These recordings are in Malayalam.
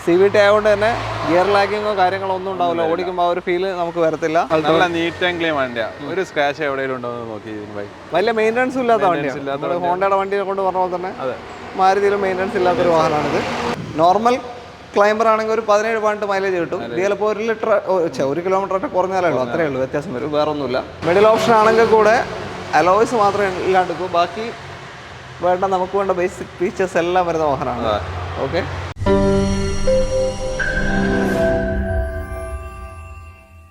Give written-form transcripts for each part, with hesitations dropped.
CVT ആയതുകൊണ്ട് തന്നെ ഗിയർ ലാഗിങ്ങോ കാര്യങ്ങളോ ഒന്നും ഉണ്ടാവില്ല. ഓടിക്കുമ്പോൾ ആ ഒരു ഫീല് നമുക്ക് വരത്തില്ല. നല്ല നീറ്റ് ആൻഡ് ക്ലീൻ വണ്ടിയാണ്. ഒരു സ്ക്രാച്ച് എവിടെയെങ്കിലും ഉണ്ടോ എന്ന് നോക്കി വലിയ മെയിൻ്റനൻസും ഇല്ലാത്ത വണ്ടിയാണ്. ഹോണ്ടയുടെ വണ്ടിയെ കൊണ്ട് പറഞ്ഞ പോലെ തന്നെ മാരുതിയിലും മെയിൻ്റനൻസ് ഇല്ലാത്തൊരു വാഹനമാണിത്. നോർമൽ ക്ലൈംബർ ആണെങ്കിൽ ഒരു 17 മൈലേജ് കിട്ടും. ചിലപ്പോൾ 1 ലിറ്റർ 1 കിലോമീറ്റർ ഒക്കെ കുറഞ്ഞാലേ ഉള്ളൂ, അത്രയേ ഉള്ളൂ, വ്യത്യാസം വരും, വേറെ ഒന്നുമില്ല. മിഡിൽ ഓപ്ഷൻ ആണെങ്കിൽ കൂടെ അലോയ്സ് മാത്രമേ ഇല്ലാണ്ടിരിക്കും. ബാക്കി വേണ്ട നമുക്ക് വേണ്ട ബേസിക് ഫീച്ചേഴ്സ് എല്ലാം വരുന്ന വാഹനമാണ്. ഓക്കെ,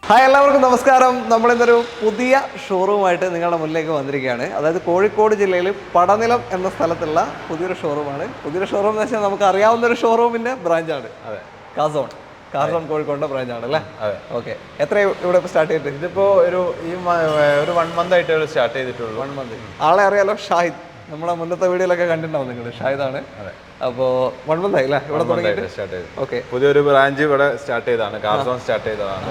ഹായ്, എല്ലാവർക്കും നമസ്കാരം. നമ്മളിന്നൊരു പുതിയ ഷോറൂമായിട്ട് നിങ്ങളുടെ മുന്നിലേക്ക് വന്നിരിക്കുകയാണ്. അതായത് കോഴിക്കോട് ജില്ലയിൽ പടനിലം എന്ന സ്ഥലത്തുള്ള പുതിയൊരു ഷോറൂമാണ്. പുതിയൊരു ഷോറൂം എന്ന് വെച്ചാൽ നമുക്ക് അറിയാവുന്ന ഒരു ഷോറൂമിൻ്റെ ബ്രാഞ്ചാണ്. കാസോൺ കോഴിക്കോടിൻ്റെ ബ്രാഞ്ചാണ് അല്ലേ? ഓക്കെ, എത്ര ഇവിടെ സ്റ്റാർട്ട് ചെയ്തിട്ട്? ഇതിപ്പോൾ ഒരു 1 മന്ത് ആയിട്ട് സ്റ്റാർട്ട് ചെയ്തിട്ടുള്ളൂ. 1 മന്ത്. ആളെ അറിയാലോ, ഷാഹിദ്. നമ്മളെ മുന്നത്തെ വീഡിയോയിലൊക്കെ കണ്ടിട്ടുണ്ടാവും നിങ്ങൾ. ഷാഹിദാണ്. അപ്പോൾ 1 മന്ത് ആയില്ലേ ഇവിടെ തുടങ്ങിയിട്ട്? സ്റ്റാർട്ട് ചെയ്തു. ഓക്കെ, പുതിയൊരു ബ്രാഞ്ച് ഇവിടെ സ്റ്റാർട്ട് ചെയ്തതാണ്. കാർസോൺ സ്റ്റാർട്ട് ചെയ്തതാണ്.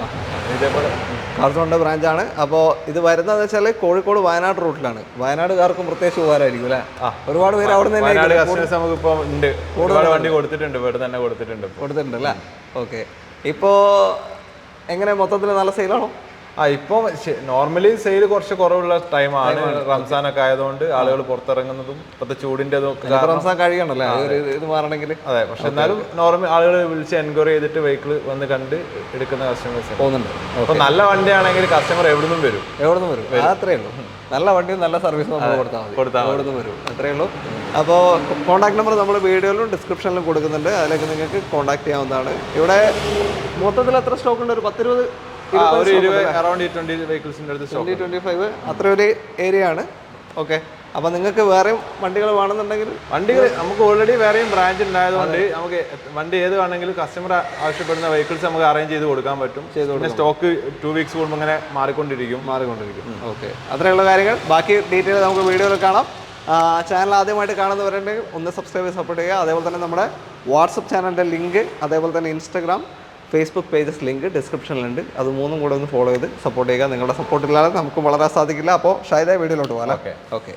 ഇതേപോലെ കാർസോണിൻ്റെ ബ്രാഞ്ചാണ്. അപ്പോൾ ഇത് വരുന്നതെന്ന് വെച്ചാൽ കോഴിക്കോട് വയനാട് റൂട്ടിലാണ്. വയനാടുകാർക്കും പ്രത്യേകിച്ച് ഉപകാരമായിരിക്കും അല്ലേ? ഒരുപാട് പേര് അവിടെ നിന്ന് വയനാട് കസ്റ്റമേഴ്സ് നമുക്ക് ഇപ്പോൾ ഉണ്ട്. ഒരുപാട് വണ്ടി കൊടുത്തിട്ടുണ്ട്, ഇവിടെ തന്നെ കൊടുത്തിട്ടുണ്ട് അല്ലേ? ഓക്കെ, ഇപ്പോൾ എങ്ങനെ മൊത്തത്തിൽ നല്ല സെയിലാണോ? ഇപ്പം നോർമലി സെയിൽ കുറച്ച് കുറവുള്ള ടൈമാണ്. റംസാനൊക്കെ ആയതുകൊണ്ട് ആളുകൾ പുറത്തിറങ്ങുന്നതും ഇപ്പോഴത്തെ ചൂടിന്റെ റംസാൻ കഴിയണല്ലേ ഇത് മാറണമെങ്കിൽ. അതെ, പക്ഷെ എന്നാലും നോർമൽ ആളുകൾ വിളിച്ച് എൻക്വയറി ചെയ്തിട്ട് വെഹിക്കിൾ വന്ന് കണ്ട് എടുക്കുന്ന കസ്റ്റമേഴ്സ് പോകുന്നുണ്ട്. അപ്പൊ നല്ല വണ്ടിയാണെങ്കിൽ കസ്റ്റമർ എവിടുന്നും വരും. അത്രേ ഉള്ളൂ. നല്ല വണ്ടിയും നല്ല സർവീസും നമ്മൾ കൊടുത്താൽ വരും, അത്രേ ഉള്ളൂ. അപ്പോൾ കോൺടാക്ട് നമ്പർ നമ്മൾ വീഡിയോയിലും ഡിസ്ക്രിപ്ഷനിലും കൊടുക്കുന്നുണ്ട്. അതിലേക്ക് നിങ്ങൾക്ക് കോൺടാക്ട് ചെയ്യാവുന്നതാണ്. ഇവിടെ മൊത്തത്തിൽ എത്ര സ്റ്റോക്ക് ഉണ്ട്? ഒരു 10-20 അറൗണ്ട് 20 വെഹിക്കിൾസിന്റെ അടുത്ത് 20-25 അത്ര ഒരു ഏരിയ ആണ്. ഓക്കെ, അപ്പൊ നിങ്ങൾക്ക് വേറെയും വണ്ടികൾ വേണമെന്നുണ്ടെങ്കിൽ വണ്ടികൾ നമുക്ക് ഓൾറെഡി വേറെയും ബ്രാഞ്ച് ഉണ്ടായതുകൊണ്ട് നമുക്ക് വണ്ടി ഏത് വേണമെങ്കിലും കസ്റ്റമർ ആവശ്യപ്പെടുന്ന വെഹിക്കിൾസ് നമുക്ക് അറേഞ്ച് ചെയ്ത് കൊടുക്കാൻ പറ്റും. സ്റ്റോക്ക് 2 വീക്സ് കൂടുമ്പോൾ ഇങ്ങനെ മാറിക്കൊണ്ടിരിക്കും. ഓക്കെ, അത്രയുള്ള കാര്യങ്ങൾ. ബാക്കി ഡീറ്റെയിൽ നമുക്ക് വീഡിയോയിൽ കാണാം. ചാനൽ ആദ്യമായിട്ട് കാണുന്നവരുണ്ടെങ്കിൽ ഒന്ന് സബ്സ്ക്രൈബ് ചെയ്ത് സപ്പോർട്ട് ചെയ്യുക. അതേപോലെ തന്നെ നമ്മുടെ വാട്സപ്പ് ചാനലിൻ്റെ ലിങ്ക്, അതേപോലെ തന്നെ ഇൻസ്റ്റാഗ്രാം, ഫേസ്ബുക്ക് പേജസ് ലിങ്ക് ഡിസ്ക്രിപ്ഷനിലുണ്ട്. അത് മൂന്നും കൂടെ ഒന്ന് ഫോളോ ചെയ്ത് സപ്പോർട്ട് ചെയ്യുക. നിങ്ങളുടെ സപ്പോർട്ടില്ലാതെ നമുക്ക് വളരാൻ സാധിക്കില്ല. അപ്പോൾ ഷാഹിദ വീഡിയോയിലോട്ട് പോകാം. ഓക്കെ,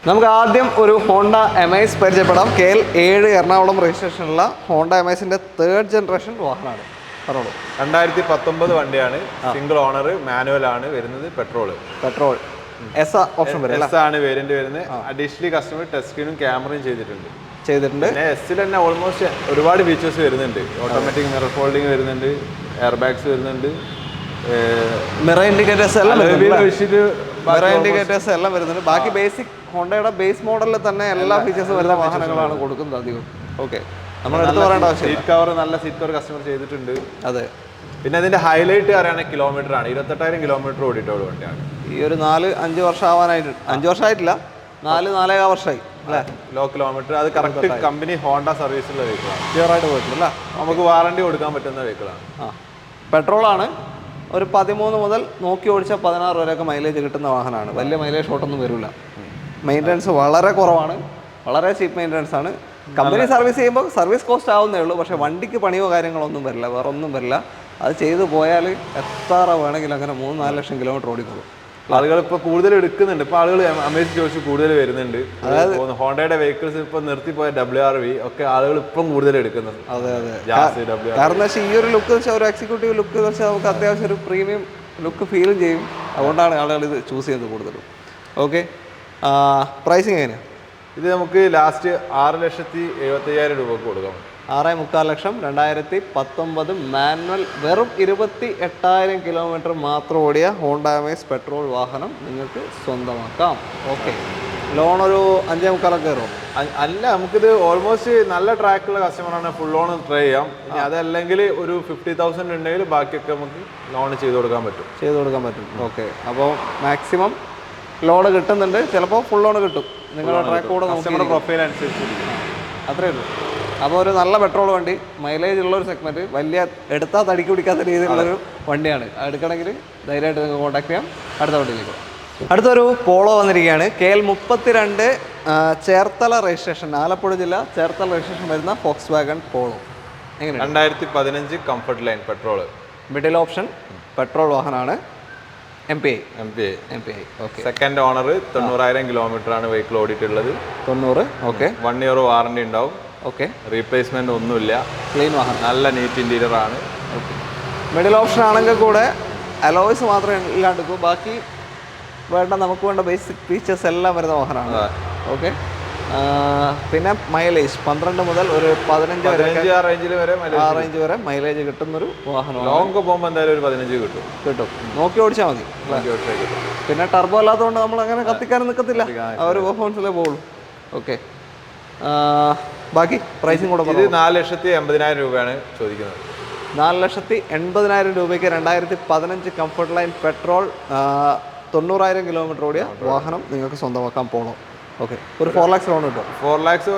നമുക്ക് ആദ്യം ഒരു ഹോണ്ട എമൈസ് പരിചയപ്പെടാം. KL 7 Ernakulam രജിസ്ട്രേഷനുള്ള Honda എമൈസിൻ്റെ 3rd generation വാഹനമാണ്. പറഞ്ഞോളൂ. 2019 വണ്ടിയാണ്. സിംഗിൾ ഓണർ, മാനുവൽ ആണ് വരുന്നത്. പെട്രോൾ എസ് ഓപ്ഷൻ വരും. എസ് ആണ് വേരിയന്റ് വരുന്നത്. അഡീഷണലി കസ്റ്റമർ ടച്ച് സ്ക്രീനും ക്യാമറയും ചെയ്തിട്ടുണ്ട്. എസ്സിൽ തന്നെ ഓൾമോസ്റ്റ് ഒരുപാട് ഫീച്ചേഴ്സ് വരുന്നുണ്ട്. ഓട്ടോമാറ്റിക് മിറർ ഫോൾഡിങ് വരുന്നുണ്ട്, എയർ ബാഗ്സ് വരുന്നുണ്ട്, മിറർ ഇൻഡിക്കേറ്റേഴ്സ് എല്ലാം വരുന്നുണ്ട്. ബാക്കി ബേസിക് ഹോണ്ടയുടെ ബേസ് മോഡലിൽ തന്നെ എല്ലാ ഫീച്ചേഴ്സും വരുന്ന വാഹനങ്ങളാണ് കൊടുക്കുന്നത് അധികം. ഓക്കെ, നമ്മൾ എടുത്ത് പറയേണ്ട ആവശ്യം. സീറ്റ് കവർ നല്ല സീറ്റ് കവർ കസ്റ്റമർ ചെയ്തിട്ടുണ്ട്. അതെ, പിന്നെ അതിന്റെ ഹൈലൈറ്റ് പറയുകയാണെങ്കിൽ കിലോമീറ്റർ ആണ്. 28,000 കിലോമീറ്റർ ഓടിയിട്ടുള്ള വണ്ടിയാണ്. ഈ ഒരു 4-5 വർഷം ആവാനായിട്ട്, 5 വർഷമായിട്ടില്ല, 4-4.5 വർഷമായി അല്ലേ? Low kilometre. അത് കറക്റ്റ് കമ്പനി ഹോണ്ട സർവീസുള്ള വെഹിക്കിളാണ്. ക്ലിയറായിട്ട് പോയിട്ടില്ല. നമുക്ക് വാറണ്ടി കൊടുക്കാൻ പറ്റുന്ന വെഹിക്കിളാണ്. പെട്രോളാണ്. ഒരു 13 മുതൽ നോക്കി ഓടിച്ചാൽ 16 വരെയൊക്കെ മൈലേജ് കിട്ടുന്ന വാഹനമാണ്. വലിയ മൈലേജ് ഷോട്ടൊന്നും വരില്ല. മെയിൻ്റനൻസ് വളരെ കുറവാണ്, വളരെ ചീപ്പ് മെയിൻ്റനൻസ് ആണ്. കമ്പനി സർവീസ് ചെയ്യുമ്പോൾ സർവീസ് കോസ്റ്റ് ആവുന്നേ ഉള്ളൂ. പക്ഷേ വണ്ടിക്ക് പണിയോ കാര്യങ്ങളൊന്നും വരില്ല, വേറെ ഒന്നും വരില്ല. അത് ചെയ്തു പോയാൽ എത്ര വേണമെങ്കിലും അങ്ങനെ 3-4 ലക്ഷം കിലോമീറ്റർ ഓടിക്കോളും. ആളുകൾ ഇപ്പോൾ കൂടുതൽ എടുക്കുന്നുണ്ട്. ഇപ്പോൾ ആളുകൾ അമേസ് ചോദിച്ച് കൂടുതൽ വരുന്നുണ്ട്. അതായത് ഹോണ്ടയുടെ വെഹിക്കിൾസ് ഇപ്പോൾ നിർത്തിപ്പോയ WRV ഒക്കെ ആളുകൾ ഇപ്പം കൂടുതൽ എടുക്കുന്നുണ്ട്. അതെ, കാരണം വെച്ചാൽ ഈ ഒരു ലുക്ക് വെച്ചാൽ ഒരു എക്സിക്യൂട്ടീവ് ലുക്ക് വെച്ചാൽ നമുക്ക് അത്യാവശ്യം ഒരു പ്രീമിയം ലുക്ക് ഫീലും ചെയ്യും. അതുകൊണ്ടാണ് ആളുകൾ ഇത് ചൂസ് ചെയ്യുന്നത് കൂടുതലും. ഓക്കെ, പ്രൈസിങ് എങ്ങനെയാണ്? ഇത് നമുക്ക് ലാസ്റ്റ് 6,70,75,000 രൂപക്ക് കൊടുക്കാം. 6.25 ലക്ഷം. 2019 മാനുവൽ, വെറും 28,000 കിലോമീറ്റർ മാത്രം ഓടിയ ഹോണ്ട എമൈസ് പെട്രോൾ വാഹനം നിങ്ങൾക്ക് സ്വന്തമാക്കാം. ഓക്കെ, ലോൺ ഒരു 5.25 കയറും? അല്ല, നമുക്കിത് ഓൾമോസ്റ്റ് നല്ല ട്രാക്കുള്ള കസ്റ്റമറാണ്, ഫുൾ ലോൺ ട്രൈ ചെയ്യാം. ഇനി അതല്ലെങ്കിൽ ഒരു 50,000 ഉണ്ടെങ്കിൽ ബാക്കിയൊക്കെ നമുക്ക് ലോൺ ചെയ്ത് കൊടുക്കാൻ പറ്റും. ഓക്കെ, അപ്പോൾ മാക്സിമം ലോൺ കിട്ടുന്നുണ്ട്. ചിലപ്പോൾ ഫുൾ ലോൺ കിട്ടും. നിങ്ങളുടെ ട്രാക്ക് കൂടെ നമ്മുടെ പ്രൊഫൈൽ അനുസരിച്ച് അത്രയേ ഉള്ളൂ. അപ്പോൾ ഒരു നല്ല പെട്രോൾ വണ്ടി, മൈലേജ് ഉള്ളൊരു സെഗ്മെൻറ്റ്, വലിയ എടുത്താൽ തടിക്ക് പിടിക്കാത്ത രീതിയിലുള്ളൊരു വണ്ടിയാണ്. എടുക്കണമെങ്കിൽ ധൈര്യമായിട്ട് നിങ്ങൾക്ക് കോൺടാക്ട് ചെയ്യാം. അടുത്ത വണ്ടിയിലേക്ക്. അടുത്തൊരു പോളോ വന്നിരിക്കുകയാണ്. KL 32 ചേർത്തല രജിസ്ട്രേഷൻ, ആലപ്പുഴ ജില്ല ചേർത്തല രജിസ്ട്രേഷൻ വരുന്ന ഫോക്സ് വാഗൺ പോളോ. എങ്ങനെ? 2015 comfort line petrol, middle option petrol വാഹനമാണ്. MPI. Okay, second owner, 90,000 kilometre ആണ് വെഹിക്കിൾ ഓടിയിട്ടുള്ളത്. 90. ഓക്കെ, 1 ഇയർ വാറണ്ടി ഉണ്ടാവും. ഓക്കെ. റീപ്ലേസ്മെന്റ് ഒന്നുമില്ല, ക്ലീൻ വാഹനം, നല്ല നീറ്റ് ഇന്റീരിയർ ആണ്. ഓക്കെ. മിഡിൽ ഓപ്ഷൻ ആണെങ്കിൽ കൂടെ അലോയ്സ് മാത്രമേ ഇല്ലാണ്ടിരിക്കൂ, ബാക്കി വേണ്ട നമുക്ക് വേണ്ട ബേസിക് ഫീച്ചേഴ്സ് എല്ലാം വരുന്ന വാഹനമാണ്. ഓക്കെ. പിന്നെ മൈലേജ് 12 മുതൽ ഒരു 15 വരെ റേഞ്ച് വരെ മൈലേജ് കിട്ടുന്നൊരു വാഹനമാണ്. ലോങ് പോകുമ്പോൾ എന്തായാലും ഒരു 15 കിട്ടും. നോക്കി ഓടിച്ചാൽ മതി. പിന്നെ ടർബോ അല്ലാത്തതുകൊണ്ട് നമ്മൾ അങ്ങനെ കത്തിക്കാനും നിൽക്കത്തില്ല, ആ ഒരു പെർഫോമൻസിലേ പോകുള്ളൂ. ഓക്കെ. ബാക്കി പ്രൈസിങ് കൂടെ ഇത് 4,80,000 രൂപയാണ് ചോദിക്കുന്നത്. 4,80,000 രൂപയ്ക്ക് 2015 കംഫർട്ട് ലൈൻ പെട്രോൾ 90,000 കിലോമീറ്റർ ഓടിയ വാഹനം നിങ്ങൾക്ക് സ്വന്തമാക്കാൻ പോകണം. ഓക്കെ. ഒരു 4 lakhs ലോൺ കിട്ടും. 4 lakhs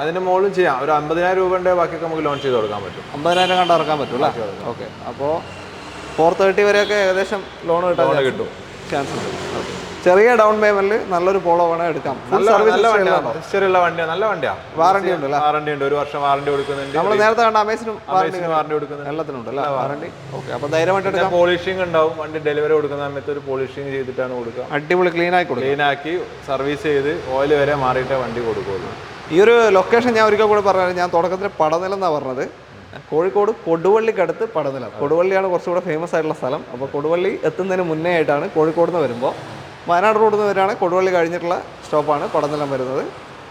അതിന്റെ മുകളിലും ചെയ്യാം. ഒരു 50,000 രൂപയുടെ ബാക്കിയൊക്കെ നമുക്ക് ലോൺ ചെയ്ത് കൊടുക്കാൻ പറ്റും. 50,000 കണ്ട് ഇറക്കാൻ പറ്റും അല്ലേ? ഓക്കെ. അപ്പോൾ 430 വരെയൊക്കെ ഏകദേശം ലോൺ കിട്ടും ചാൻസ് ഉണ്ട്. ഓക്കെ. ചെറിയ ഡൗൺ പേയ്മെന്റിൽ നല്ലൊരു പോളോ വേണം എടുക്കാം. നല്ല വണ്ടിയാണ്. വാറണ്ടി ഉണ്ട് അല്ലേ? വാറണ്ടി ഉണ്ട്, 1 വർഷം വാറണ്ടി കൊടുക്കുന്നുണ്ട്. നമ്മൾ നേരത്തെ കണ്ട അമേസിനും വാറണ്ടി കൊടുക്കുന്നുണ്ട്, എല്ലാത്തിനും ഉണ്ട് അല്ലേ വാറണ്ടി? ഓക്കെ. അപ്പോൾ ധൈര്യമായിട്ട് എടുക്കാം. പോളിഷിംഗ് ഉണ്ടാവും, വണ്ടി ഡെലിവറി കൊടുക്കുന്ന സമയത്ത് ഒരു പോളിഷിംഗ് ചെയ്തിട്ടാണ് കൊടുക്കുക. അടിപൊളി ക്ലീൻ ആക്കി സർവീസ് ചെയ്ത് ഓയിൽ വരെ മാറിയിട്ടേ വണ്ടി കൊടുക്കുള്ളൂ. ഈ ഒരു ലൊക്കേഷൻ ഞാൻ ഒരിക്കൽ കൂടെ പറഞ്ഞത്, ഞാൻ തുടക്കത്തിൽ പടനിലം എന്നാണ് പറഞ്ഞത്. കോഴിക്കോട് കൊടുവള്ളിക്കടുത്ത് പടനിലം. കൊടുവള്ളിയാണ് കുറച്ചുകൂടെ ഫേമസ് ആയിട്ടുള്ള സ്ഥലം. അപ്പോൾ കൊടുവള്ളി എത്തുന്നതിന് മുന്നേ ആയിട്ടാണ് കോഴിക്കോട് നിന്ന് വരുമ്പോൾ വയനാട് റോഡിൽ നിന്ന് വരികയാണ്. കൊടുവള്ളി കഴിഞ്ഞിട്ടുള്ള സ്റ്റോപ്പാണ് പടനിലം വരുന്നത്.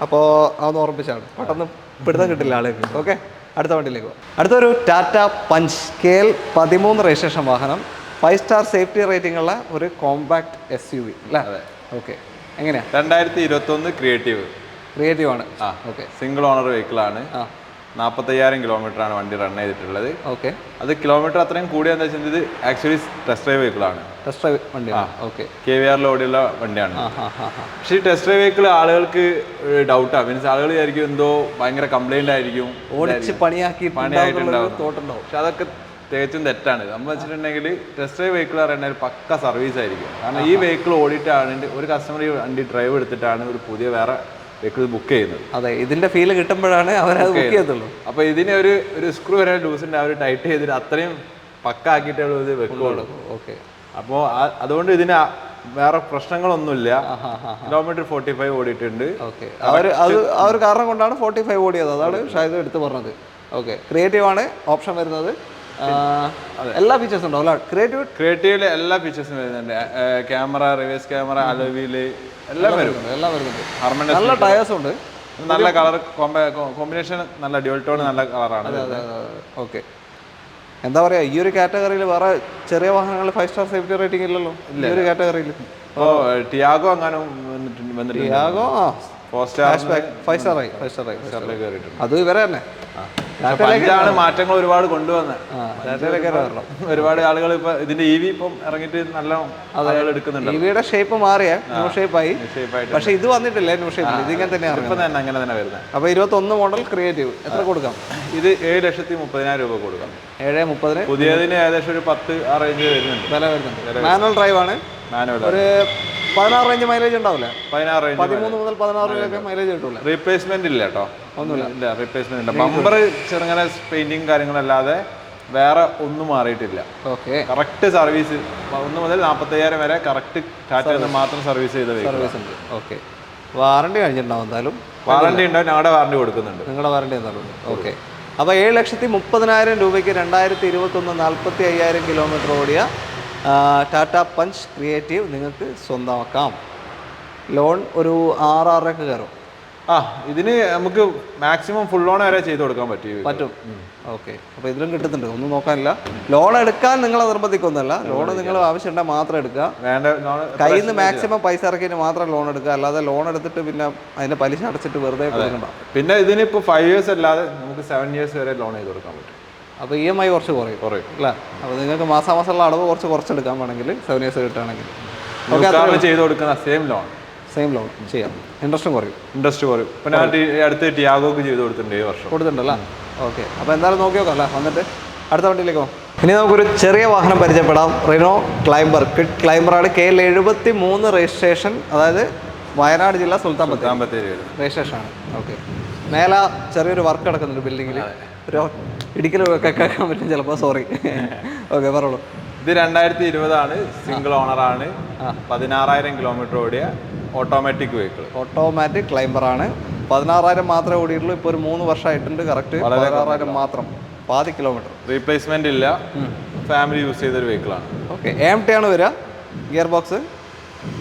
അപ്പോൾ അതൊന്ന് ഓർമ്മിച്ചാണ്, പെട്ടെന്ന് പിടുത്തം കിട്ടില്ല ആളുകൾക്ക്. ഓക്കെ. അടുത്ത വണ്ടിയിലേക്ക് പോകാം. അടുത്തൊരു ടാറ്റ പഞ്ച് KL 13 രജിസ്ട്രേഷൻ വാഹനം, 5 സ്റ്റാർ സേഫ്റ്റി റേറ്റിംഗ് ഉള്ള ഒരു കോമ്പാക്ട് SUV അല്ലേ? ഓക്കെ. എങ്ങനെയാണ്? 2021 ക്രിയേറ്റീവ് ആണ്. ഓക്കെ. സിംഗിൾ ഓണർ വെഹിക്കിൾ ആണ്. 45,000 കിലോമീറ്റർ ആണ് വണ്ടി റൺ ചെയ്തിട്ടുള്ളത്. ഓക്കെ. അത് കിലോമീറ്റർ അത്രയും കൂടിയാന്ന് വെച്ചാൽ ഇത് ആക്ച്വലി ടെസ്റ്റ് ഡ്രൈവ് വെഹിക്കിൾ ആണ്. ടെസ്റ്റ് ഡ്രൈവ് വണ്ടിയാണ്. ഓക്കെ. KVR ഓടിയുള്ള വണ്ടിയാണ്. പക്ഷേ ഈ ടെസ്റ്റ് ഡ്രൈവ് വെഹിക്കിൾ ആളുകൾക്ക് ഡൗട്ടാണ്. മീൻസ് ആളുകൾ വിചാരിക്കും എന്തോ ഭയങ്കര കംപ്ലൈന്റ് ആയിരിക്കും, ഓടിച്ച് പണിയായിട്ടുണ്ടാവും. പക്ഷെ അതൊക്കെ തികച്ചും തെറ്റാണ്. നമ്മൾ വെച്ചിട്ടുണ്ടെങ്കിൽ ടെസ്റ്റ് ഡ്രൈവ് വെഹിക്കിൾ പറയുന്നത് ഒരു പക്ക സർവീസ് ആയിരിക്കും. കാരണം ഈ വെഹിക്കിൾ ഓടിയിട്ടാണ് ഒരു കസ്റ്റമർ ഈ വണ്ടി ഡ്രൈവ് എടുത്തിട്ടാണ് ഒരു പുതിയ വേറെ വെഹിക്കിൾ ബുക്ക് ചെയ്യുന്നത്. അതെ, ഇതിന്റെ ഫീല് കിട്ടുമ്പോഴാണ് അവരത് ബുക്ക് ചെയ്യത്തുള്ളൂ. അപ്പോൾ ഇതിനെ ഒരു സ്ക്രൂ വരെ ലൂസിൻ്റെ അവർ ടൈറ്റ് ചെയ്തിട്ട് അത്രയും പക്ക ആക്കിയിട്ടുള്ള ഇത് വെക്കുള്ളൂ. ഓക്കെ. അപ്പോൾ അതുകൊണ്ട് ഇതിന് വേറെ പ്രശ്നങ്ങളൊന്നുമില്ല. കിലോമീറ്റർ 45 ഓടിയിട്ടുണ്ട്. ഓക്കെ. ആ ഒരു കാരണം കൊണ്ടാണ് 45 ഓടിയത്. അതാണ് ഷാഹിദ് എടുത്ത് പറഞ്ഞത്. ഓക്കെ. ക്രിയേറ്റീവ് ആണ് ഓപ്ഷൻ വരുന്നത്. എല്ലാ ഫീച്ചേഴ്സും ഉണ്ടാവും അല്ലേ? ക്രിയേറ്റീവില് എല്ലാ ഫീച്ചേഴ്സും വരുന്നുണ്ട്. ക്യാമറ, റിവേഴ്സ് ക്യാമറ, അലോവിയില് എല്ലാം വരുന്നുണ്ട്. നല്ല ടയേഴ്സ് ഉണ്ട്. നല്ല കളർ കോമ്പിനേഷൻ, നല്ല ഡ്യുവൽ ടോൺ, നല്ല കളറാണ്. ഓക്കെ. എന്താ പറയാ, ഈ ഒരു കാറ്റഗറിയിൽ വേറെ ചെറിയ വാഹനങ്ങൾ 5 സ്റ്റാർ സേഫ്റ്റി റേറ്റിംഗ് ഇല്ലല്ലോ ഈ ഒരു കാറ്റഗറിയിൽ. ടിയാഗോ അങ്ങനെ വന്നിട്ടുണ്ട്. ടിയാഗോ 5 സ്റ്റാർ ആയി. കയറിയിട്ടുണ്ട്. അത് ഇവരെ തന്നെ പഞ്ചാണ് മാറ്റങ്ങൾ ഒരുപാട് കൊണ്ടുവന്നത്. ഒരുപാട് ആളുകൾ ഇപ്പൊ ഇതിന്റെ EV ഇപ്പം ഇറങ്ങിയിട്ട് നല്ല ആളുകൾ എടുക്കുന്നുണ്ട്. EVയുടെ ഷേപ്പ് മാറിയ ന്യൂ ഷേപ്പായി. പക്ഷെ ഇത് വന്നിട്ടില്ല ന്യൂ ഷേപ്പിൽ, ഇത് ഇങ്ങനെ തന്നെയാണ് അങ്ങനെ തന്നെ വരുന്നത്. അപ്പൊ 21 മോഡൽ ക്രിയേറ്റീവ് എത്ര കൊടുക്കാം? ഇത് 7,30,000 രൂപ കൊടുക്കാം. 7,30,000. പുതിയതിന് ഏകദേശം ഒരു 10 ആ റേഞ്ച് വരുന്നുണ്ട്. വില വരുന്നുണ്ട്. മാനുവൽ ഡ്രൈവ് ആണ്. ഒരു 16 റേഞ്ച് മൈലേജ് ഉണ്ടാവില്ലേ? 13 മുതൽ 16 വരെയൊക്കെ മൈലേജ് കിട്ടൂല. റീപ്ലേസ്മെന്റ് ഇല്ല കേട്ടോ, ഒന്നുമില്ല. റീപ്ലേസ്മെന്റ് ഇല്ല. ബമ്പർ ചെറുങ്ങനെ പെയിന്റിങ് കാര്യങ്ങളല്ലാതെ വേറെ ഒന്നും മാറിയിട്ടില്ല. ഓക്കെ. കറക്റ്റ് സർവീസ് 1 മുതൽ 45,000 വരെ കറക്റ്റ് ടാറ്റ മാത്രം സർവീസ് ചെയ്ത സർവീസ് ഉണ്ട്. ഓക്കെ. വാറണ്ടി കഴിഞ്ഞിട്ടുണ്ടാവും എന്തായാലും? വാറണ്ടി ഉണ്ടാവും, ഞങ്ങളുടെ വാറണ്ടി കൊടുക്കുന്നുണ്ട്. നിങ്ങളുടെ വാറണ്ടി എന്തായാലും. ഓക്കെ. അപ്പോൾ 7,30,000 രൂപയ്ക്ക് 2021 45,000 കിലോമീറ്റർ ഓടിയ ടാറ്റ പഞ്ച് ക്രിയേറ്റീവ് നിങ്ങൾക്ക് സ്വന്തമാക്കാം. ലോൺ ഒരു 6.5 കയറും. ഇതിന് നമുക്ക് മാക്സിമം ഫുൾ ലോൺ വരെ ചെയ്ത് കൊടുക്കാൻ പറ്റും. ഓക്കെ. അപ്പോൾ ഇതിലും കിട്ടുന്നുണ്ട്, ഒന്നും നോക്കാനില്ല. ലോൺ എടുക്കാൻ നിങ്ങളെ നിർബന്ധിക്കൊന്നുമല്ല. ലോൺ നിങ്ങൾ ആവശ്യമുണ്ടെങ്കിൽ മാത്രം എടുക്കുക. കയ്യിൽ നിന്ന് മാക്സിമം പൈസ ഇറക്കിയിട്ട് മാത്രം ലോൺ എടുക്കുക. അല്ലാതെ ലോൺ എടുത്തിട്ട് പിന്നെ അതിന്റെ പലിശ അടച്ചിട്ട് വെറുതെ കൊടുക്കണ്ട. പിന്നെ ഇതിനിപ്പോൾ 5 years അല്ലാതെ നമുക്ക് 7 years വരെ ലോൺ ചെയ്ത് കൊടുക്കാൻ പറ്റും. അപ്പോൾ EMI കുറച്ച് കുറയും അല്ലേ? അപ്പോൾ നിങ്ങൾക്ക് മാസാമാസമുള്ള അടവ് കുറച്ചെടുക്കാൻ വേണമെങ്കിൽ 7 years കിട്ടുകയാണെങ്കിൽ ചെയ്ത് കൊടുക്കുന്ന സെയിം ലോൺ ചെയ്യാം. ഇൻട്രസ്റ്റ് കുറയും. പിന്നെ അടുത്ത് ടിയാഗോക്ക് ചെയ്ത് കൊടുത്തിട്ടുണ്ട്, ഈ വർഷം കൊടുത്തിട്ടുണ്ടല്ലേ? ഓക്കെ. അപ്പോൾ എന്തായാലും നോക്കി നോക്കാം അല്ലേ? വന്നിട്ട് അടുത്ത വണ്ടിയിലേക്ക് പോകാം. ഇനി നമുക്കൊരു ചെറിയ വാഹനം പരിചയപ്പെടാം. റിനോ ക്ലൈംബർ, കിഡ് ക്ലൈംബറാണ്. KL 73 രജിസ്ട്രേഷൻ, അതായത് വയനാട് ജില്ല സുൽത്താൻ ബത്തേരി രജിസ്ട്രേഷനാണ്. ഓക്കെ. മേലെ ചെറിയൊരു വർക്ക് നടക്കുന്നുണ്ട് ബിൽഡിങ്ങിൽ. ഒരു ഇടിക്കലൊക്കെ കേൾക്കാൻ പറ്റും ചിലപ്പോൾ, സോറി. ഓക്കെ, പറഞ്ഞോളൂ. ഇത് 2020 ആണ്. സിംഗിൾ ഓണറാണ്. 16,000 കിലോമീറ്റർ ഓടിയ ഓട്ടോമാറ്റിക് വെഹിക്കിൾ. ഓട്ടോമാറ്റിക് ക്ലൈംബറാണ്. 16,000 മാത്രമേ ഓടിയിട്ടുള്ളൂ. ഇപ്പോൾ ഒരു 3 വർഷമായിട്ടുണ്ട്. കറക്റ്റ് 16,000 മാത്രം, പാതി കിലോമീറ്റർ. റീപ്ലേസ്മെന്റ് ഇല്ല, ഫാമിലി യൂസ് ചെയ്തൊരു വെഹിക്കിളാണ്. ഓക്കെ, AMT ആണ് വരിക. ഗിയർ ബോക്സ്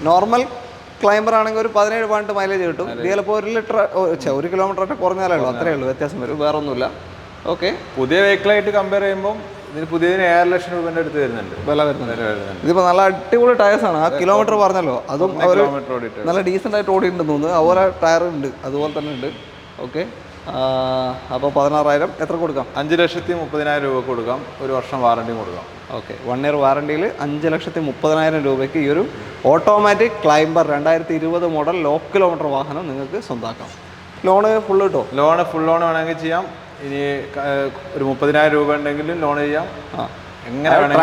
നോർമൽ ക്ലൈംബർ ആണെങ്കിൽ ഒരു 17 മൈലേജ് കിട്ടും. ചിലപ്പോൾ 1 കിലോമീറ്റർ ആയിട്ട് കുറഞ്ഞാലേ ഉള്ളൂ, അത്രയേ ഉള്ളൂ വ്യത്യാസം വരും, വേറെ ഒന്നുമില്ല. ഓക്കെ, പുതിയ വെഹിക്കിളായിട്ട് കമ്പയർ ചെയ്യുമ്പോൾ ഇതിന് പുതിയതിന് 7 ലക്ഷം രൂപേൻ്റെ അടുത്ത് വരുന്നുണ്ട്, വില വരുന്നുണ്ട്. ഇതിപ്പോൾ നല്ല അടിപൊളി ടയേഴ്സാണ്. ആ കിലോമീറ്റർ പറഞ്ഞല്ലോ, അതും അവർ നല്ല ഡീസൻ്റ് ആയിട്ട് ഓടിയിട്ടുണ്ടെന്ന് തോന്നുന്നു. അതുപോലെ ടയർ ഉണ്ട്, അതുപോലെ തന്നെ ഉണ്ട്. ഓക്കെ, അപ്പോൾ 16,000 എത്ര കൊടുക്കാം? 5,30,000 രൂപ കൊടുക്കാം, 1 വർഷം വാറണ്ടിയും കൊടുക്കാം. ഓക്കെ, 1 ഇയർ വാറണ്ടിയിൽ 5,30,000 രൂപയ്ക്ക് ഈ ഒരു automatic climber 2020 model low kilometre വാഹനം നിങ്ങൾക്ക് സ്വന്തമാക്കാം. ലോണ് ഫുൾ കിട്ടോ? ലോണ് ഫുൾ ലോൺ വേണമെങ്കിൽ ചെയ്യാം. ഇനി ഒരു 30,000 രൂപ ഉണ്ടെങ്കിൽ ലോൺ ചെയ്യാം. എങ്ങനെ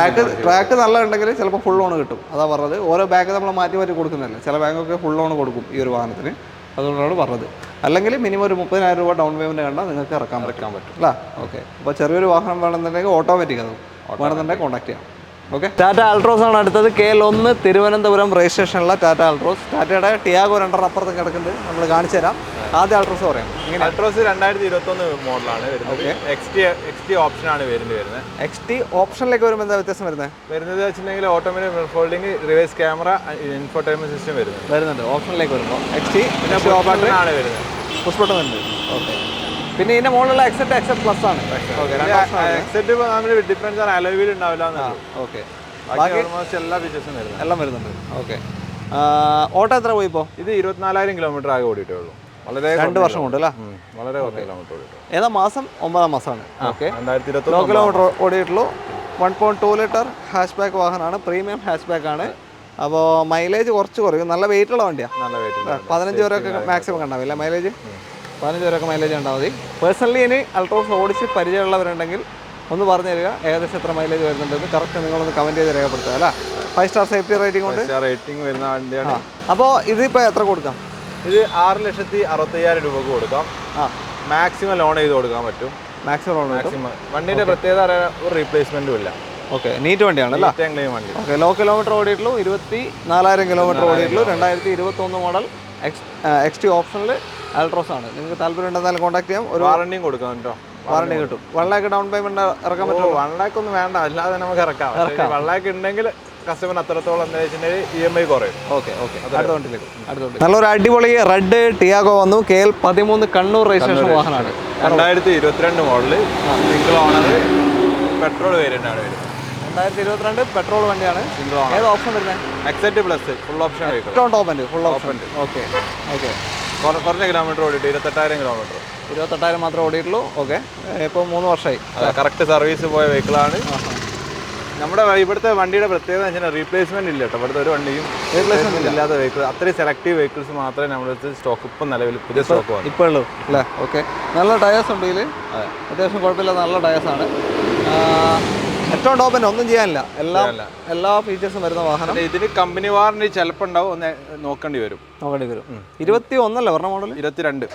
ട്രാക്ക് നല്ല ഉണ്ടെങ്കിൽ ചിലപ്പോൾ ഫുൾ ലോൺ കിട്ടും. അതാ പറഞ്ഞത്, ഓരോ ബാങ്ക് നമ്മൾ മാറ്റി മാറ്റി കൊടുക്കുന്നില്ല. ചില ബാങ്കൊക്കെ ഫുൾ ലോൺ കൊടുക്കും ഈ ഒരു വാഹനത്തിന്, അതുകൊണ്ടാണ് പറഞ്ഞത്. അല്ലെങ്കിൽ മിനിമം ഒരു 30,000 രൂപ ഡൗൺ പേയ്മെൻറ്റ് കണ്ടാൽ നിങ്ങൾക്ക് ഇറക്കാൻ പറ്റും അല്ല. ഓക്കെ, അപ്പോൾ ചെറിയൊരു വാഹനം വേണമെന്നുണ്ടെങ്കിൽ ഓട്ടോമാറ്റിക് അതും വേണമെന്നുണ്ടെങ്കിൽ കോൺടാക്ട് ചെയ്യാം. ഓക്കെ, ടാറ്റ ആൾട്രോസ് ആണ് അടുത്തത്. KL1 തിരുവനന്തപുരം രജിസ്ട്രേഷനുള്ള ടാറ്റ ആൾട്രോസ്. ടാറ്റയുടെ ടിയാഗോ 2 അപ്പുറത്ത് കിടക്കുന്നുണ്ട്, നമ്മൾ കാണിച്ചു തരാം. ആദ്യം ആൾട്രോസ് പറയാം. ആൾട്രോസ് 2021 മോഡലാണ് വരുന്നത്. XT ഓപ്ഷനാണ് വരുന്നത്. XT ഓപ്ഷനിലേക്ക് വരുമ്പോൾ എന്താ വ്യത്യാസം വരുന്നത് വെച്ചിട്ടുണ്ടെങ്കിൽ automatic folding, reverse camera, infotainment system വരുന്നുണ്ട് ഓപ്ഷനിലേക്ക് വരുമ്പോൾ. XT ആണ് വരുന്നത്, പുഷ് ബട്ടൺ ഉണ്ട്. ഓക്കെ, പിന്നെ ഇതിന്റെ മുകളിലുള്ള എക്സെറ്റ് പ്ലസ് ആണ്. ഡിഫറൻസ് ആണ്, അലോയ് വീൽ ഉണ്ടാവില്ല. ഓക്കെ, എല്ലാം വരുന്നുണ്ട്. ഓക്കെ, ഓട്ടോ എത്ര പോയി ഇപ്പോൾ? ഇത് 24,000 കിലോമീറ്റർ ആകെ ഓടിയിട്ടേ ഉള്ളൂ. വളരെ 2 വർഷം കൊണ്ട് അല്ലേ? വളരെ കിലോമീറ്റർ ഓടിയിട്ടുള്ളൂ. ഏതാ മാസം? 9-ാം മാസമാണ്. ഓക്കെ, 2021 ലോ കിലോമീറ്റർ ഓടിയിട്ടുള്ളൂ. 1.2 ലിറ്റർ ഹാഷ് ബാക്ക് വാഹനമാണ്, പ്രീമിയം ഹാഷ് ബാക്ക് ആണ്. അപ്പോൾ മൈലേജ് കുറച്ച് കുറയും. നല്ല വെയിറ്റ് ഉള്ള വണ്ടിയാണ്. നല്ല വെയിറ്റ്, 15 വരെയൊക്കെ മാക്സിമം കണ്ടാവില്ല മൈലേജ്. 15 വരെയൊക്കെ മൈലേജ് ഉണ്ടാവും മതി. പേഴ്സണലി ഇനി അൾട്രോസ് ഓടിച്ച് പരിചയമുള്ളവരുണ്ടെങ്കിൽ ഒന്ന് പറഞ്ഞു തരിക, ഏകദേശം എത്ര മൈലേജ് വരുന്നുണ്ടെന്ന് കറക്റ്റ് നിങ്ങളൊന്ന് കമൻറ്റ് ചെയ്ത് രേഖപ്പെടുത്തുക അല്ല. 5 സ്റ്റാർ സേഫ്റ്റി റേറ്റിംഗ് കൊണ്ട് റേറ്റിംഗ് വരുന്ന വണ്ടിയാണ്. അപ്പോൾ ഇതിപ്പോൾ എത്ര കൊടുക്കാം? ഇത് 6,65,000 രൂപക്ക് കൊടുക്കാം. മാക്സിമം ലോൺ ചെയ്ത് കൊടുക്കാൻ പറ്റും. മാക്സിമം വണ്ടിയുടെ പ്രത്യേകത ഒരു റീപ്ലേസ്മെന്റും ഇല്ല. ഓക്കെ, നീറ്റ് വണ്ടിയാണല്ലോ. വണ്ടി. ഓക്കെ, ലോ കിലോമീറ്റർ ഓടിയിട്ടുള്ളൂ. 24,000 കിലോമീറ്റർ ഓടിയിട്ടുള്ളൂ. 2021 മോഡൽ XT ഓപ്ഷനിൽ അൾട്രോസ് ആണ്. നിങ്ങൾക്ക് താല്പര്യം ഉണ്ടെന്നാൽ കോൺടാക്ട് ചെയ്യാം. ഒരു വാറണ്ടിയും കൊടുക്കാം കേട്ടോ. വാറണ്ടി കിട്ടും. 1 lakh ഡൗൺ പേയ്മെന്റ് ഇറക്കാൻ പറ്റുമോ? 1 lakh ഒന്നും വേണ്ട, അല്ലാതെ നമുക്ക് ഇറക്കാം. 1 lakh ഉണ്ടെങ്കിൽ കസ്റ്റമർ അത്രത്തോളം എന്താ വെച്ചിട്ടുണ്ടെങ്കിൽ EMI കുറയും. ഓക്കെ, അടുത്ത വണ്ടിയിലേക്ക്. നല്ലൊരു അടിപൊളി റെഡ് ടിയാഗോ വന്നു. KL13 കണ്ണൂർ രജിസ്ട്രേഷൻ വാഹനമാണ്. 2022 model, single owner, petrol variant ആണ് വരുന്നത്. 2022 പെട്രോൾ വണ്ടിയാണ്. ഏത് ഓപ്ഷൻ വരുന്നത്? എക്സെറ്റ് plus full option top end full option. Okay, കുറഞ്ഞ കിലോമീറ്റർ ഓടിയിട്ട് 28,000 കിലോമീറ്റർ. 28,000 മാത്രമേ ഓടിയിട്ടുള്ളൂ. ഓക്കെ, ഇപ്പോൾ 3 വർഷമായി. കറക്റ്റ് സർവീസ് പോയ വെഹിക്കിളാണ്. നമ്മുടെ ഇവിടുത്തെ വണ്ടിയുടെ പ്രത്യേകത എന്ന് വെച്ചാൽ റീപ്ലേസ്മെന്റ് ഇല്ല കേട്ടോ. ഇവിടുത്തെ ഒരു വണ്ടിയും റീപ്ലേസ്മെന്റ് ഇല്ലാത്ത വെഹിക്കിൾ, അത്രയും സെലക്റ്റീവ് വെഹിക്കിൾസ് മാത്രമേ നമ്മുടെ സ്റ്റോക്ക് ഇപ്പം നിലവിൽ പുതിയ സ്റ്റോക്ക് വന്നു ഇപ്പോൾ ഉള്ളൂ അല്ലേ. ഓക്കെ, നല്ല ടയേഴ്സ് ഉണ്ട് ഇതിൽ, അത്യാവശ്യം കുഴപ്പമില്ല, നല്ല ടയേഴ്സാണ്. ഏറ്റവും ടോപ്പ് തന്നെ, ഒന്നും ചെയ്യാനില്ല, എല്ലാ ഫീച്ചേഴ്സും വരുന്ന വാഹനം. ഇതിന് കമ്പനി വാറണ്ടി ചിലപ്പോൾ ഉണ്ടാവും, ഒന്ന് നോക്കേണ്ടി വരും. 21 പറഞ്ഞ മോഡൽ? 22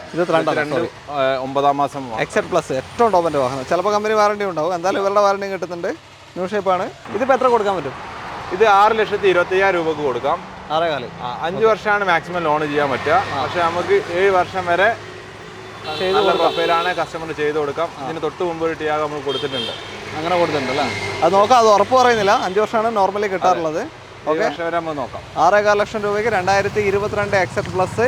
9-ാം മാസം. എക്സെറ്റ് പ്ലസ് ഏറ്റവും ടോപ്പിൻ്റെ വാഹനം. ചിലപ്പോൾ കമ്പനി വാറണ്ടി ഉണ്ടാവും, എന്തായാലും ഇവരുടെ വാറണ്ടി കിട്ടുന്നുണ്ട്. ന്യൂ ഷേപ്പാണ്. ഇതിപ്പോൾ എത്ര കൊടുക്കാൻ പറ്റും? ഇത് 6,25,000 രൂപക്ക് കൊടുക്കാം. 6.5. 5 വർഷമാണ് മാക്സിമം ലോൺ ചെയ്യാൻ പറ്റുക. പക്ഷെ നമുക്ക് 7 വർഷം വരെ പ്രൊഫൈലാണ് കസ്റ്റമർ ചെയ്ത് കൊടുക്കാം. ഇതിന് തൊട്ട് മുമ്പ് ഒരു ടിയാഗോ നമ്മൾ കൊടുത്തിട്ടുണ്ട്. അങ്ങനെ കൊടുത്തിട്ടുണ്ട് അല്ലേ? അത് നോക്കാം, അത് ഉറപ്പ് പറയുന്നില്ല. 5 വർഷമാണ് നോർമലി കിട്ടാറുള്ളത്. ഓക്കെ, 7 വർഷം വരെ നമുക്ക് നോക്കാം. 6.25 ലക്ഷം രൂപയ്ക്ക് 2022 എക്സെറ്റ് പ്ലസ്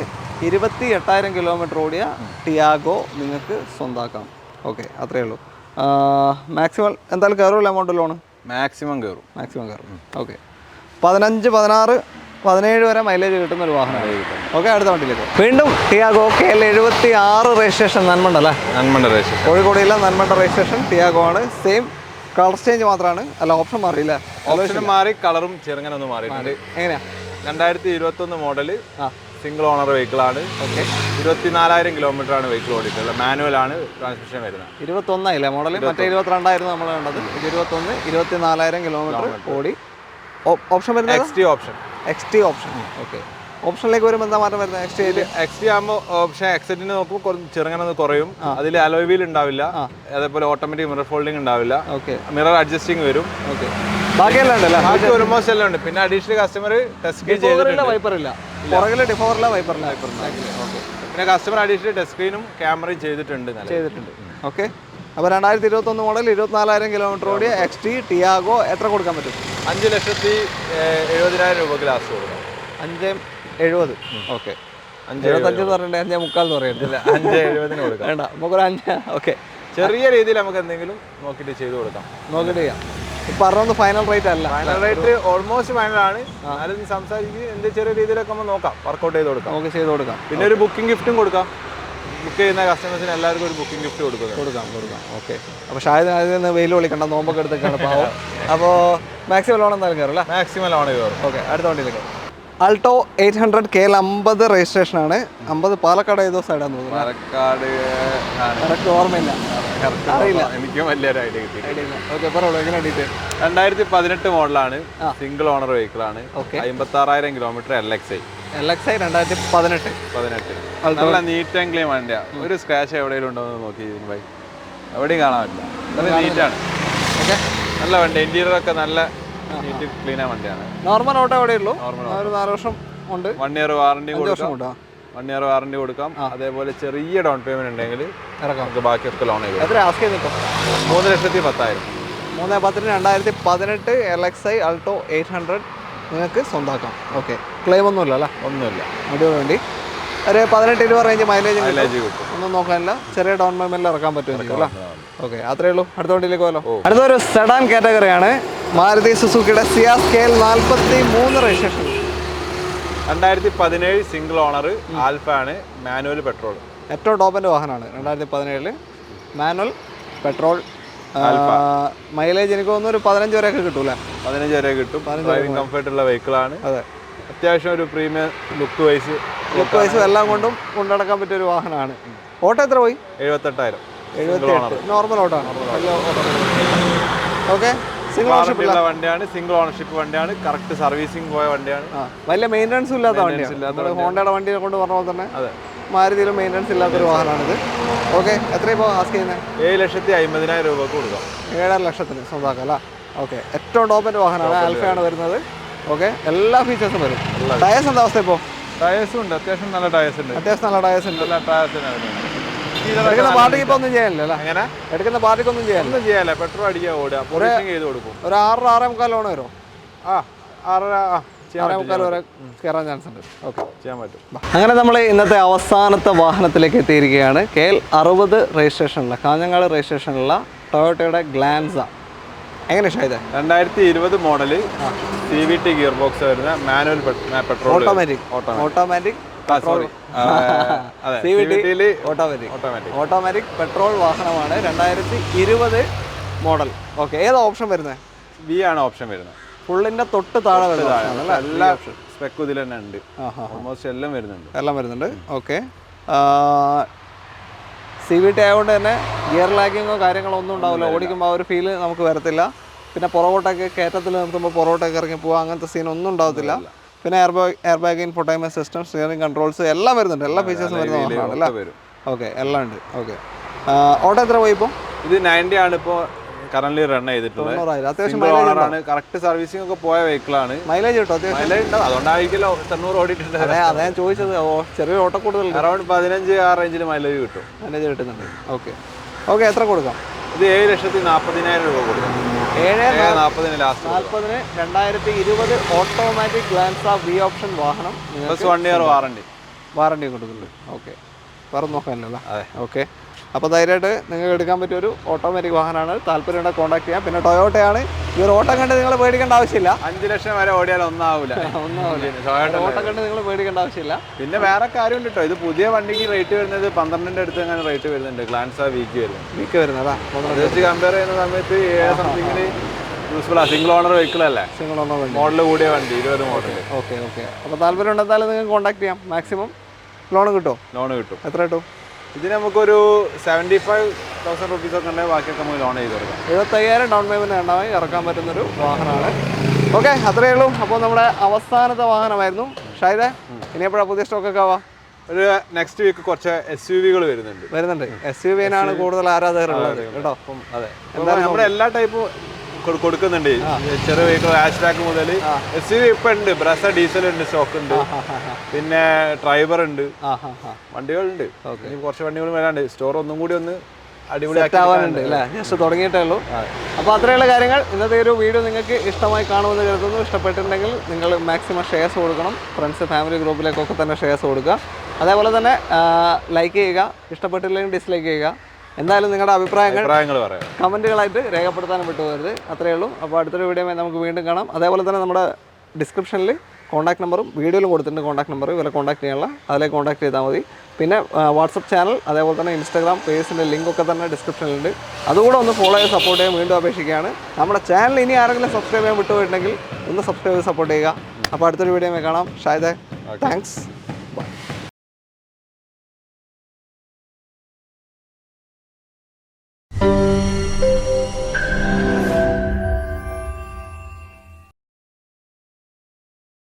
28,000 കിലോമീറ്റർ ഓടിയ ടിയാഗോ നിങ്ങൾക്ക് സ്വന്തമാക്കാം. ഓക്കെ, അത്രയേ ഉള്ളൂ. മാക്സിമം എന്തായാലും കയറുമല്ലോ എമൗണ്ട് ലോണ്? മാക്സിമം കയറും. ഓക്കെ, 15, 16, 17 വരെ മൈലേജ് കിട്ടുന്ന ഒരു വാഹനമാണ്. ഓക്കെ, അടുത്ത വണ്ടിയിലേക്ക് വീണ്ടും ടിയാഗോ. KL76 രജിസ്ട്രേഷൻ, നന്മണ്ട അല്ലേ? നന്മണ്ട രജിസ്ട്രേഷൻ, കോഴിക്കോടില്ല, നന്മണ്ട രജിസ്ട്രേഷൻ ടിയാഗോ ആണ്. സെയിം കളർ ചേഞ്ച് മാത്രമാണ്, അല്ല ഓപ്ഷൻ മാറിയില്ല. ഓപ്ഷൻ മാറി, കളറും ചെറുങ്ങനെ ഒന്ന് മാറിയിട്ടുണ്ട്. എങ്ങനെയാ? 2021 മോഡല്, സിംഗിൾ ഓണർ വെഹിക്കിളാണ്. ഓക്കെ, 24,000 കിലോമീറ്റർ ആണ് വെഹിക്കിൾ ഓടിയിട്ടുള്ളത്. മാനുവൽ ആണ് ട്രാൻസ്മിഷൻ വരുന്നത്. 21 ആയില്ലേ മോഡൽ? മറ്റേ 22 നമ്മൾ കണ്ടത്. 21, 24,000 കിലോമീറ്റർ ഓടി. ഓപ്ഷൻ വരുന്നത് XT ഓപ്ഷൻ. ഓക്കെ, ഓപ്ഷനിലേക്ക് വരുമ്പോൾ എന്താ മാറ്റം വരുന്നത്? XT ആകുമ്പോൾ ഓപ്ഷൻ എക്സെറ്റിന് നോക്കുമ്പോൾ ചെറുങ്ങനെ ഒന്ന് കുറയും. അതിൽ അലോയ് വീൽ ഉണ്ടാവില്ല, അതേപോലെ ഓട്ടോമാറ്റിക് മിറർ ഫോൾഡിംഗ് ഉണ്ടാവില്ല. ഓക്കെ, മിറർ അഡ്ജസ്റ്റിംഗ് വരും. ഓക്കെ, ബാക്കിയെല്ലാം ഉണ്ടല്ലോ, ബാക്കി ഓൾമോസ്റ്റ് എല്ലാം ഉണ്ട്. പിന്നെ അഡീഷണൽ കസ്റ്റമർ ടെസ്റ്റ് ചെയ്തിട്ടുണ്ട്. വൈപ്പറില്ല, പുറകിൽ ഡിഫോറില്ല, വൈപ്പറില്ല. പിന്നെ കസ്റ്റമർ അഡീഷണൽ ടച്ച് സ്ക്രീനും ക്യാമറയും ചെയ്തിട്ടുണ്ട്. ഓക്കെ. അപ്പോൾ 2021 മോഡൽ 24,000 കിലോമീറ്റർ ഓടിയ XT ടിയാഗോ എത്ര കൊടുക്കാൻ പറ്റും? 5,70,000 രൂപക്ക് ലാസ്റ്റ് കൊടുക്കാം. 5,70,000. ഓക്കെ. 5,75 എന്ന് പറഞ്ഞിട്ട് 5,3 എന്ന് പറയുന്നില്ല. 5,70 കൊടുക്കാം. വേണ്ട, നമുക്കൊരു 5. ഓക്കെ. ചെറിയ രീതിയിൽ നമുക്ക് എന്തെങ്കിലും നോക്കിയിട്ട് ചെയ്ത് കൊടുക്കാം. നോക്കിയിട്ട് ചെയ്യാം. ഇപ്പം പറഞ്ഞത് ഫൈനൽ റേറ്റ് അല്ല. ഫൈനൽ റേറ്റ് ഓൾമോസ്റ്റ് ഫൈനലാണ്. എന്നാലും സംസാരിച്ച് എന്ത് ചെറിയ രീതിയിലൊക്കെ നമ്മൾ നോക്കാം, വർക്കൗട്ട് ചെയ്ത് കൊടുക്കാം. നമുക്ക് ചെയ്ത് കൊടുക്കാം. പിന്നെ ഒരു ബുക്കിംഗ് ഗിഫ്റ്റും കൊടുക്കാം. ബുക്ക് ചെയ്യുന്ന കസ്റ്റമേഴ്സിന് എല്ലാവർക്കും ഒരു ബുക്കിംഗ് ഗിഫ്റ്റ് കൊടുക്കാം. ഓക്കെ. അപ്പോൾ ഷാഹിദ് അതിൽ നിന്ന് വെയിൽ വിളിക്കണ്ട, നോമ്പൊക്കെ എടുത്തേക്കാണ് പാവം. അപ്പോൾ മാക്സിമം ലോൺ എന്തായാലും കയറും അല്ലേ? മാക്സിമം ലോൺ കയറും. ഓക്കെ. അടുത്ത വണ്ടിയിലേക്ക് ആൾട്ടോ 800 KL 50 രജിസ്ട്രേഷനാണ്. 50 പാലക്കാട് ഏതോ സൈഡാന്ന് തോന്നുന്നു. പാലക്കാട് കറക്റ്റ് ഓർമ്മയില്ല, അറിയില്ല, എനിക്കും വലിയൊരു ഐഡിയ കിട്ടിയില്ല. ഓക്കെ, പറയുള്ളൂ. എങ്ങനെ ഡീറ്റെയിൽ? 2018 മോഡലാണ്, സിംഗിൾ ഓണർ വെഹിക്കിൾ ആണ്. ഓക്കെ. 56,000 kilometre LXi 2018. നല്ല നീറ്റ് ആൻഡ് ക്ലീൻ വണ്ടിയാണ്. ഒരു സ്ക്രാച്ച് എവിടെയെങ്കിലും ഉണ്ടോ എന്ന് നോക്കി ബൈ, എവിടെയും കാണാൻ പറ്റില്ല. നല്ല നീറ്റാണ്. ഓക്കെ. നല്ല വണ്ടി, ഇന്റീരിയർ ഒക്കെ നല്ല നീറ്റ് ക്ലീൻ ആ വണ്ടിയാണ്. നോർമൽ ഓട്ടോ എവിടെ ഉള്ളൂ? ഒരു 4 വർഷം ഉണ്ട്. 1 ഇയർ വാറണ്ടി കൊടുക്കാം. 1 year വാറണ്ടി കൊടുക്കാം. അതേപോലെ ചെറിയ ഡൗൺ പേയ്മെന്റ് ഉണ്ടെങ്കിൽ ഇറക്കാം, ബാക്കിയൊക്കെ ലോൺ ചെയ്യും. എത്ര ആസ്ക് ചെയ്തിട്ടോ? 3,10,000. 3,10,000 2018 LXi ആൾട്ടോ 800 നിങ്ങൾക്ക് സ്വന്തമാക്കാം. ഓക്കെ. ക്ലെയിം ഒന്നുമില്ല അല്ലേ? ഒന്നുമില്ല. അടിപൊളി വണ്ടി. ഒരു 18-20 റേഞ്ച് മൈലേജ് കിട്ടും. ഒന്നും നോക്കാനില്ല. ചെറിയ ഡൗൺ പേയ്മെന്റിൽ ഇറക്കാൻ പറ്റുമായിരിക്കും അല്ലേ? ഓക്കെ. അത്രേ ഉള്ളൂ. അടുത്ത വണ്ടിയിലേക്ക് പോകാലോ. അടുത്തൊരു സെഡാൻ കാറ്റഗറിയാണ്. മാരുതി സുസുക്കിയുടെ Ciaz KL 43 registration. 2017 single owner, alpha ആണ്, മാനുവൽ പെട്രോൾ. ഏറ്റവും ടോപ്പിൻ്റെ വാഹനമാണ് 2017 മാനുവൽ പെട്രോൾ. മൈലേജ് എനിക്ക് തോന്നുന്നു ഒരു 15 വരെയൊക്കെ കിട്ടും അല്ലേ? 15 വരെ കിട്ടും. ഡ്രൈവിംഗ് കംഫർട്ടുള്ള വെഹിക്കിളാണ്. അതെ. അത്യാവശ്യം ഒരു പ്രീമിയം ലുക്ക് വൈസും എല്ലാം കൊണ്ടും കൊണ്ടുനടക്കാൻ പറ്റിയ ഒരു വാഹനമാണ്. ഓട്ടോ എത്ര പോയി? 78,000. നോർമൽ ഓട്ടോ ആണ്. ഓക്കെ. സിംഗിൾ ഓണർഷിപ്പ് വണ്ടിയാണ്. കറക്റ്റ് സർവീസിംഗ് പോയ വണ്ടിയാണ്. വലിയ മെയിൻ്റനൻസും ഇല്ലാത്ത വണ്ടിയാണ്. ഹോണ്ടയുടെ വണ്ടിയെ കൊണ്ട് പറഞ്ഞ പോലെ തന്നെ മാരുതിയിലും മെയിൻ്റനൻസ് ഇല്ലാത്തൊരു വാഹനമാണിത്. ഓക്കെ. എത്ര ഇപ്പോൾ ആസ്ക് ചെയ്യുന്നത്? 7,50,000 രൂപക്ക് കൊടുക്കാം. 7.5 ലക്ഷത്തിന് സ്വന്തമാക്കാം അല്ല? ഓക്കെ. ഏറ്റവും ടോപ്പിൻ്റെ വാഹനമാണ്. ആൽഫയാണ് വരുന്നത്. ഓക്കെ. എല്ലാ ഫീച്ചേഴ്സും വരും. ടയേഴ്സ് എന്താ അവസ്ഥ ഇപ്പോൾ? ടയേഴ്സും ഉണ്ട്, അത്യാവശ്യം നല്ല ടയേഴ്സ് ഉണ്ട്. എടുക്കുന്ന പാർട്ടിക്ക് ഇപ്പോൾ ഒന്നും ചെയ്യാനില്ല. അങ്ങനെ എടുക്കുന്ന പാർട്ടിക്ക് ഒന്നും ചെയ്യാനില്ല. പെട്രോൾ അടിക്കാൻ ഓടുക, പോളിഷിംഗ് ചെയ്ത് കൊടുക്കും. ഒരു 6-6.25 ലോൺ വരുമോ? 6.5 വരെ കയറാൻ ചാൻസ് ഉണ്ട്. ഓക്കെ, ചെയ്യാൻ പറ്റും. അങ്ങനെ നമ്മൾ ഇന്നത്തെ അവസാനത്തെ വാഹനത്തിലേക്ക് എത്തിയിരിക്കുകയാണ്. KL 60 രജിസ്ട്രേഷനുള്ള, കാഞ്ഞങ്ങാട് രജിസ്ട്രേഷനുള്ള ടൊയോട്ടയുടെ ഗ്ലാൻസ. എങ്ങനെ Shahid? 2020 model, CVT gear box വരുന്ന മാനുവൽ പെട്രോൾ ഓട്ടോമാറ്റിക് പെട്രോൾ വാഹനമാണ്. 2020 മോഡൽ. ഓക്കെ. ഏതാ ഓപ്ഷൻ വരുന്നത്? V ആണ് ഓപ്ഷൻ വരുന്നത്. ഫുള്ളിന്റെ തൊട്ട് താഴെ വരുന്നത്. എല്ലാ സ്പെക്കും ഇതിൽ തന്നെ ഉണ്ട്. ഓൾമോസ്റ്റ് എല്ലാം വരുന്നുണ്ട്. ഓക്കെ. CVT ആയതുകൊണ്ട് തന്നെ ഗിയർ ലാഗിങ്ങോ കാര്യങ്ങളോ ഒന്നും ഉണ്ടാവില്ല. ഓടിക്കുമ്പോൾ ആ ഒരു ഫീല് നമുക്ക് വരത്തില്ല. പിന്നെ പുറകോട്ടൊക്കെ കയറ്റത്തിൽ നിർത്തുമ്പോൾ പുറകോട്ടൊക്കെ ഇറങ്ങി പോവുക, അങ്ങനത്തെ സീൻ ഒന്നും ഉണ്ടാവത്തില്ല. പിന്നെ air bag, infotainment system, steering controls എല്ലാം വരുന്നുണ്ട്. എല്ലാ ഫീച്ചേഴ്സും വരുന്ന വാഹനമാണ് അല്ലേ? ഓക്കെ, എല്ലാം ഉണ്ട്. ഓക്കെ. ഓട്ടോ എത്ര പോയി ഇപ്പോൾ? ഇത് 90 ആണ് ഇപ്പോൾ കറന്റ് റൺ ചെയ്തിട്ടുള്ളത്. അത്യാവശ്യം കറക്റ്റ് സർവീസിംഗ് ഒക്കെ പോയ വെഹിക്കിളാണ്. മൈലേജ് കിട്ടും അത്യാവശ്യം. അതുകൊണ്ടായിരിക്കല്ലോ 90 ഓടിയിട്ടുണ്ട്. അതെ ഞാൻ ചോദിച്ചത്. ചെറിയ ഓട്ടോ കൂടുതൽ അറൗണ്ട് 15 ആ റേഞ്ചിൽ മൈലേജ് കിട്ടുന്നുണ്ട്. ഓക്കെ. എത്ര കൊടുക്കാം? ഇത് 7,40,000 രൂപ കൊടുക്കാം. 7,40,000 last. 40,000 2020 automatic Glanza V option വാഹനം. 1 ഇയർ വാറണ്ടി കൊടുക്കുന്നുണ്ട്. ഓക്കെ. വേറെ നോക്കാനല്ലോ. അതെ. ഓക്കെ. അപ്പോൾ ധൈര്യമായിട്ട് നിങ്ങൾക്ക് എടുക്കാൻ പറ്റിയ ഒരു ഓട്ടോമാറ്റിക് വാഹനമാണ്. താല്പര്യമുണ്ടെങ്കിൽ കോൺടാക്ട് ചെയ്യാം. പിന്നെ ടൊയോട്ടയാണ്. ഈ ഒരു ഓട്ടം കണ്ട് നിങ്ങൾ പേടിക്കേണ്ട ആവശ്യമില്ല. 5 ലക്ഷം വരെ ഓടിയാൽ ഒന്നാവില്ല. ഓട്ടം കണ്ട് നിങ്ങൾ പേടിക്കേണ്ട ആവശ്യമില്ല. പിന്നെ വേറെ കാര്യമുണ്ട് കേട്ടോ. ഇത് പുതിയ വണ്ടിക്ക് റേറ്റ് വരുന്നത് 12ന്റെ അടുത്ത് അങ്ങനെ റേറ്റ് വരുന്നുണ്ട്. ഗ്ലാൻസ വീക്ക് വരുന്നതാ. ജസ്റ്റ് കമ്പയർ ചെയ്യുന്ന സമയത്ത് 7 സംതിങ്ങിന് യൂസ്ഫുൾ. സിംഗിൾ ഓണർ വെഹിക്കിൾ അല്ലേ? സിംഗിൾ ഓണർ മോഡൽ കൂടിയ വണ്ടി, 20 മോഡൽ. ഓക്കെ. അപ്പോൾ താല്പര്യം ഉണ്ടെന്നാലും നിങ്ങൾക്ക് കോൺടാക്ട് ചെയ്യാം. മാക്സിമം ലോൺ കിട്ടും. എത്ര കിട്ടും? ഇതിന് നമുക്കൊരു 75,000 റുപ്പീസ് ഒക്കെ ഉണ്ടെങ്കിൽ ബാക്കിയൊക്കെ നമുക്ക് ലോൺ ചെയ്ത് കൊടുക്കാം. 75,000 ഡൗൺ പേയ്മെന്റ് ഉണ്ടായി ഇറക്കാൻ പറ്റുന്നൊരു വാഹനമാണ്. ഓക്കെ, അത്രയേ ഉള്ളൂ. അപ്പോൾ നമ്മുടെ അവസാനത്തെ വാഹനമായിരുന്നു. ഷാഹിദേ, ഇനി എപ്പോഴാണ് പുതിയ സ്റ്റോക്കൊക്കെ ആവാം? ഒരു നെക്സ്റ്റ് വീക്ക് കുറച്ച് SUV-കൾ വരുന്നുണ്ട്. SUV-നാണ് കൂടുതൽ ആരാധകരുള്ളത് കേട്ടോ. അതെ, നമ്മുടെ എല്ലാ ടൈപ്പും കൊടുക്കുന്നുണ്ട്. ചെറിയ വെഹിക്കിൾ ഹാച്ച് ബാക്ക് മുതൽ SUV ഇപ്പൊ ഉണ്ട്. ബ്രസ ഡീസൽ ഉണ്ട്, സ്റ്റോക്ക് ഉണ്ട്. പിന്നെ ഡ്രൈവർ ഉണ്ട്, വണ്ടികളുണ്ട്. ഇനി കുറച്ച് വണ്ടികൾ വരാണ്ട്. സ്റ്റോർ ഒന്നും കൂടി ഒന്ന് അടിപൊളിയാവാനുണ്ട് അല്ലേ? ജസ്റ്റ് തുടങ്ങിയിട്ടേ ഉള്ളൂ. അപ്പോൾ അത്രയുള്ള കാര്യങ്ങൾ. ഇന്നത്തെ ഒരു വീഡിയോ നിങ്ങൾക്ക് ഇഷ്ടമായി കാണുമെന്ന് കരുതുന്നു. ഇഷ്ടപ്പെട്ടിട്ടുണ്ടെങ്കിൽ നിങ്ങൾ മാക്സിമം ഷെയർസ് കൊടുക്കണം. ഫ്രണ്ട്സ് ഫാമിലി ഗ്രൂപ്പിലേക്കൊക്കെ തന്നെ ഷെയർസ് കൊടുക്കുക. അതേപോലെ തന്നെ ലൈക്ക് ചെയ്യുക. ഇഷ്ടപ്പെട്ടില്ലെങ്കിൽ ഡിസ്ലൈക്ക് ചെയ്യുക. എന്തായാലും നിങ്ങളുടെ അഭിപ്രായങ്ങൾ കമൻറ്റുകളായിട്ട് രേഖപ്പെടുത്താനും വിട്ടുപോകരുത്. അത്രയേ ഉള്ളൂ. അപ്പോൾ അടുത്തൊരു വീഡിയോ നമുക്ക് വീണ്ടും കാണാം. അതേപോലെ തന്നെ നമ്മുടെ ഡിസ്ക്രിപ്ഷനിൽ കോൺടാക്ട് നമ്പറും വീഡിയോയിലും കൊടുത്തിട്ടുണ്ട്. കോൺടാക്ട് നമ്പർ ഇവരെ കോൺടാക്ട് ചെയ്യാനുള്ള അതിലേക്ക് കോൺടാക്ട് ചെയ്താൽ മതി. പിന്നെ വാട്സപ്പ് ചാനൽ അതേപോലെ തന്നെ ഇൻസ്റ്റാഗ്രാം പേജിൻ്റെ ലിങ്കൊക്കെ തന്നെ ഡിസ്ക്രിപ്ഷനിലുണ്ട്. അതുകൂടെ ഒന്ന് ഫോളോ ചെയ്ത് സപ്പോർട്ട് ചെയ്യാൻ വീണ്ടും അപേക്ഷിക്കുകയാണ്. നമ്മുടെ ചാനൽ ഇനി ആരെങ്കിലും സബ്സ്ക്രൈബ് ചെയ്യാൻ വിട്ടുപോയിട്ടുണ്ടെങ്കിൽ ഒന്ന് സബ്സ്ക്രൈബ് ചെയ്ത് സപ്പോർട്ട് ചെയ്യുക. അപ്പോൾ അടുത്തൊരു വീഡിയോ കാണാം. ഷാഹിദേ, താങ്ക്സ്. ബൈ.